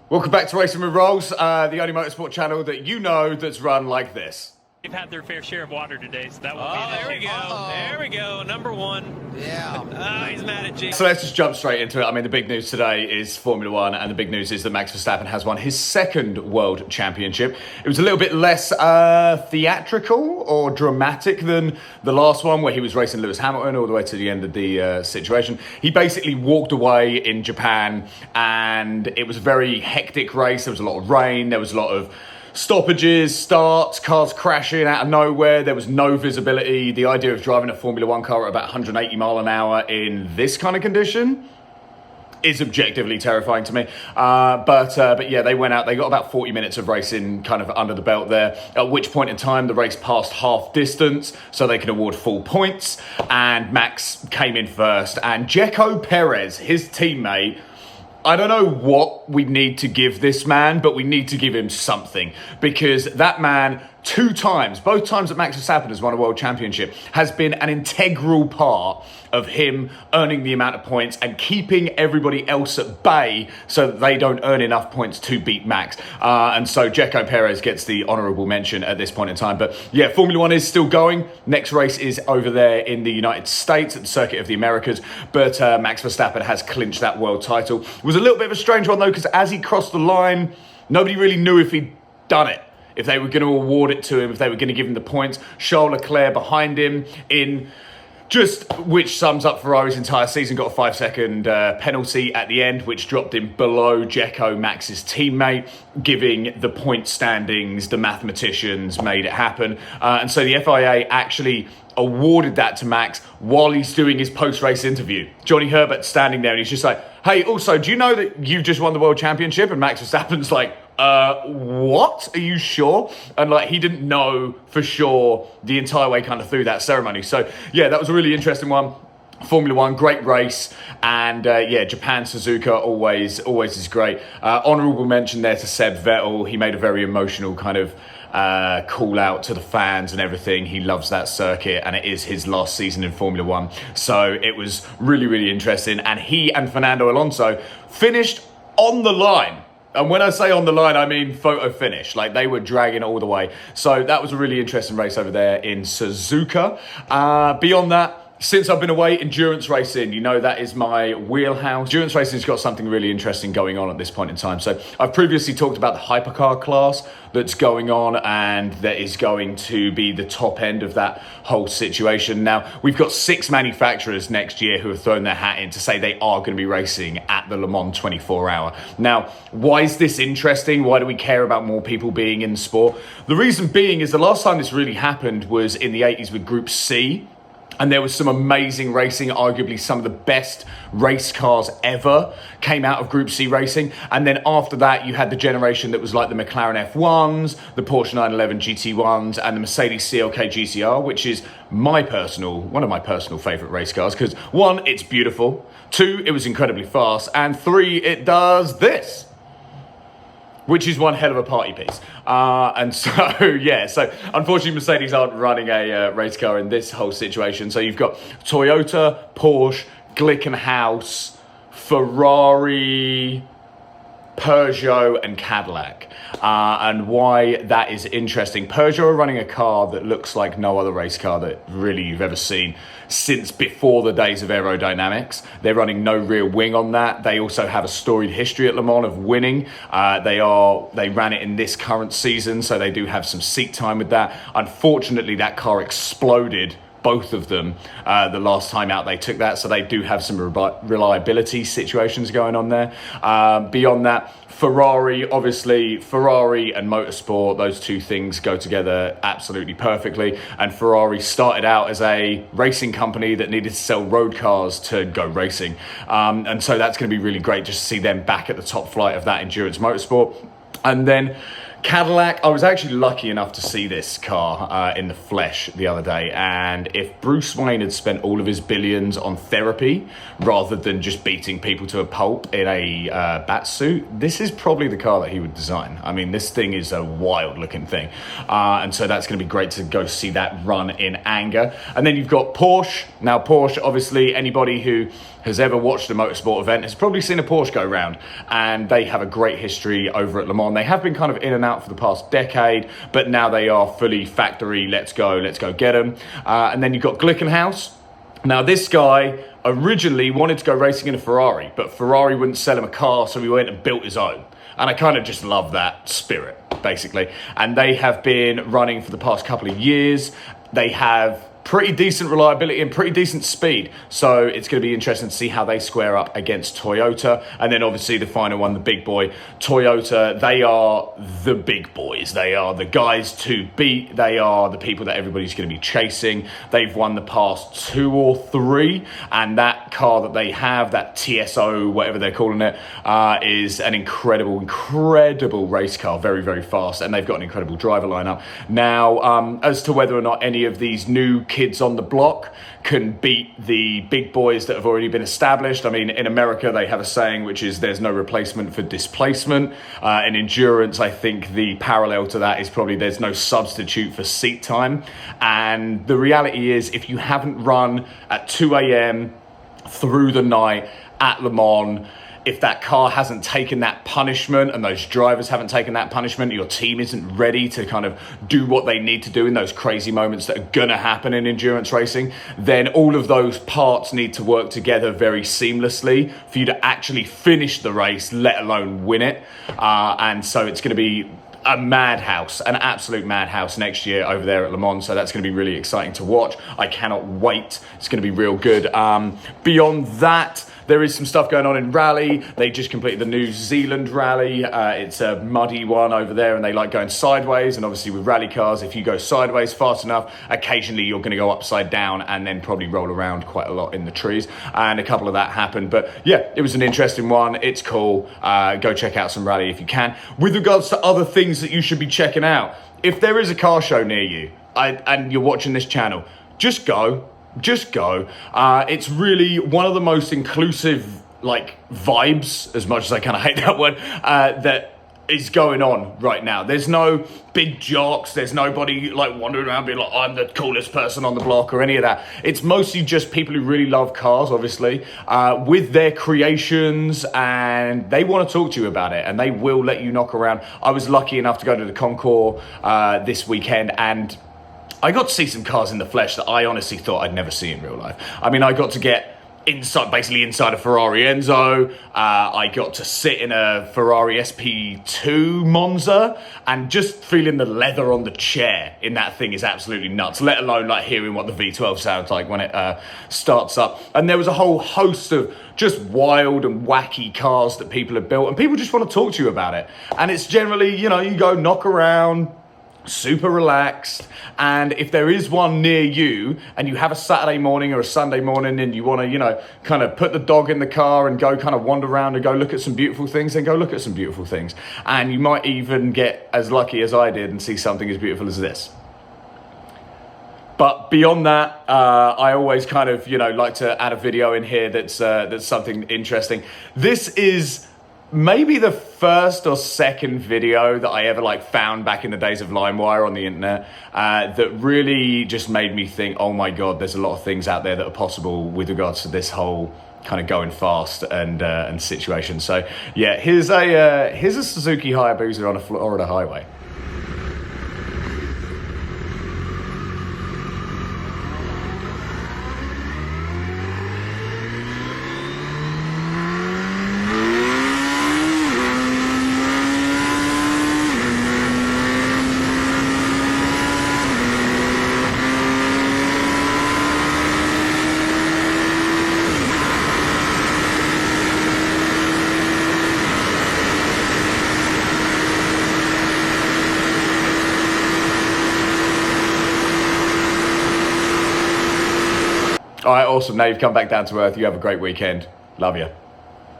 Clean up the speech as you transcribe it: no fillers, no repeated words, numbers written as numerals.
Welcome back to Racing with Rowls, the only motorsport channel that you know that's run like this. They've had their fair share of water today, so that won't be an there issue. we go. There we go. Number one. Yeah. He's mad at James. So let's just jump straight into it. I mean, the big news today is Formula One, and the big news is that Max Verstappen has won his second World Championship. It was a little bit less theatrical or dramatic than the last one, where he was racing Lewis Hamilton all the way to the end of the situation. He basically walked away in Japan, and it was a very hectic race. There was a lot of rain. There was a lot of stoppages, starts, cars crashing out of nowhere. There was no visibility. The idea of driving a Formula One car at about 180 mile an hour in this kind of condition is objectively terrifying to me. But yeah, they went out. They got about 40 minutes of racing kind of under the belt there, at which point in time the race passed half distance, so they can award full points. And Max came in first. And Checo Perez, his teammate, I don't know what we need to give this man, but we need to give him something, because that man, both times that Max Verstappen has won a world championship, has been an integral part of him earning the amount of points and keeping everybody else at bay so that they don't earn enough points to beat Max. And so Checo Perez gets the honourable mention at this point in time. But yeah, Formula One is still going. Next race is over there in the United States at the Circuit of the Americas. But Max Verstappen has clinched that world title. It was a little bit of a strange one though, because as he crossed the line, nobody really knew if he'd done it, if they were going to award it to him, if they were going to give him the points. Charles Leclerc behind him in just, which sums up Ferrari's entire season, got a 5-second penalty at the end, which dropped him below Checo, Max's teammate, giving the point standings, the mathematicians made it happen. And so the FIA actually awarded that to Max while he's doing his post-race interview. Johnny Herbert's standing there and he's just like, hey, also, do you know that you've just won the world championship? And Max Verstappen's like, what? Are you sure? And like, he didn't know for sure the entire way kind of through that ceremony. So yeah, that was a really interesting one. Formula One, great race. And yeah, Japan, Suzuka, always is great. Honourable mention there to Seb Vettel. He made a very emotional kind of call out to the fans and everything. He loves that circuit, and it is his last season in Formula One. So it was really interesting. And he and Fernando Alonso finished on the line. And when I say on the line, I mean photo finish. Like, they were dragging all the way. So that was a really interesting race over there in Suzuka. Beyond that, since I've been away, endurance racing, you know, that is my wheelhouse. Endurance racing's got something really interesting going on at this point in time. So I've previously talked about the hypercar class that's going on, and that is going to be the top end of that whole situation. Now, we've got 6 manufacturers next year who have thrown their hat in to say they are going to be racing at the Le Mans 24-hour. Now, why is this interesting? Why do we care about more people being in the sport? The reason being is the last time this really happened was in the 80s with Group C. And there was some amazing racing, arguably some of the best race cars ever came out of Group C racing. And then after that, you had the generation that was like the McLaren F1s, the Porsche 911 GT1s, and the Mercedes CLK GTR, which is one of my personal favourite race cars. Because 1, it's beautiful. 2, it was incredibly fast. And 3, it does this, which is one hell of a party piece. And so, yeah, so unfortunately Mercedes aren't running a race car in this whole situation. So you've got Toyota, Porsche, Glickenhaus, Ferrari, Peugeot and Cadillac. And why that is interesting. Peugeot are running a car that looks like no other race car that really you've ever seen since before the days of aerodynamics. They're running no rear wing on that. They also have a storied history at Le Mans of winning. They ran it in this current season, so they do have some seat time with that. Unfortunately, that car exploded, both of them, the last time out they took that, so they do have some reliability situations going on there. Beyond that, Ferrari, obviously, Ferrari and motorsport, those two things go together absolutely perfectly. And Ferrari started out as a racing company that needed to sell road cars to go racing. And so that's going to be really great just to see them back at the top flight of that endurance motorsport. And then Cadillac, I was actually lucky enough to see this car in the flesh the other day, and if Bruce Wayne had spent all of his billions on therapy rather than just beating people to a pulp in a bat suit, this is probably the car that he would design. I mean, this thing is a wild looking thing, and so that's going to be great to go see that run in anger. And then you've got Porsche. Now Porsche, obviously, anybody who has ever watched a motorsport event has probably seen a Porsche go round, and they have a great history over at Le Mans. They have been kind of in and out for the past decade, but now they are fully factory, let's go get them. And then you've got Glickenhaus. Now this guy originally wanted to go racing in a Ferrari, but Ferrari wouldn't sell him a car, so he went and built his own. And I kind of just love that spirit, basically. And they have been running for the past couple of years. They have pretty decent reliability and pretty decent speed. So it's going to be interesting to see how they square up against Toyota. And then obviously the final one, the big boy, Toyota. They are the big boys. They are the guys to beat. They are the people that everybody's going to be chasing. They've won the past 2 or 3. And that car that they have, that TSO, whatever they're calling it, is an incredible race car. Very, very fast. And they've got an incredible driver lineup. Now, as to whether or not any of these new kids on the block can beat the big boys that have already been established. I mean, in America, they have a saying, which is there's no replacement for displacement. In endurance, I think the parallel to that is probably there's no substitute for seat time. And the reality is, if you haven't run at 2 a.m. through the night at Le Mans, if that car hasn't taken that punishment and those drivers haven't taken that punishment, your team isn't ready to kind of do what they need to do in those crazy moments that are going to happen in endurance racing, then all of those parts need to work together very seamlessly for you to actually finish the race, let alone win it. And so it's going to be a madhouse, an absolute madhouse next year over there at Le Mans. So that's going to be really exciting to watch. I cannot wait. It's going to be real good. Beyond that, there is some stuff going on in rally. They just completed the New Zealand rally. It's a muddy one over there, and they like going sideways. And obviously with rally cars, if you go sideways fast enough, occasionally you're going to go upside down and then probably roll around quite a lot in the trees. And a couple of that happened. But yeah, it was an interesting one. It's cool. Go check out some rally if you can. With regards to other things that you should be checking out, if there is a car show near you and you're watching this channel, just go. It's really one of the most inclusive vibes, as much as I kind of hate that word, that is going on right now. There's no big jocks. There's nobody wandering around being like, I'm the coolest person on the block or any of that. It's mostly just people who really love cars, obviously, with their creations, and they want to talk to you about it, and they will let you knock around. I was lucky enough to go to the Concours this weekend, and I got to see some cars in the flesh that I honestly thought I'd never see in real life. I mean, I got to get inside a Ferrari Enzo. I got to sit in a Ferrari SP2 Monza, and just feeling the leather on the chair in that thing is absolutely nuts, let alone hearing what the V12 sounds like when it starts up. And there was a whole host of just wild and wacky cars that people have built, and people just want to talk to you about it. And it's generally, you go knock around, super relaxed. And if there is one near you and you have a Saturday morning or a Sunday morning and you want to, kind of put the dog in the car and go kind of wander around and go look at some beautiful things, then go look at some beautiful things. And you might even get as lucky as I did and see something as beautiful as this. But beyond that, I always kind of, like to add a video in here that's something interesting. This is maybe the first or second video that I ever found back in the days of LimeWire on the internet that really just made me think, oh my God, there's a lot of things out there that are possible with regards to this whole kind of going fast and situation. So yeah, here's a Suzuki Hayabusa on a Florida highway. All right, awesome. Now you've come back down to earth. You have a great weekend. Love you.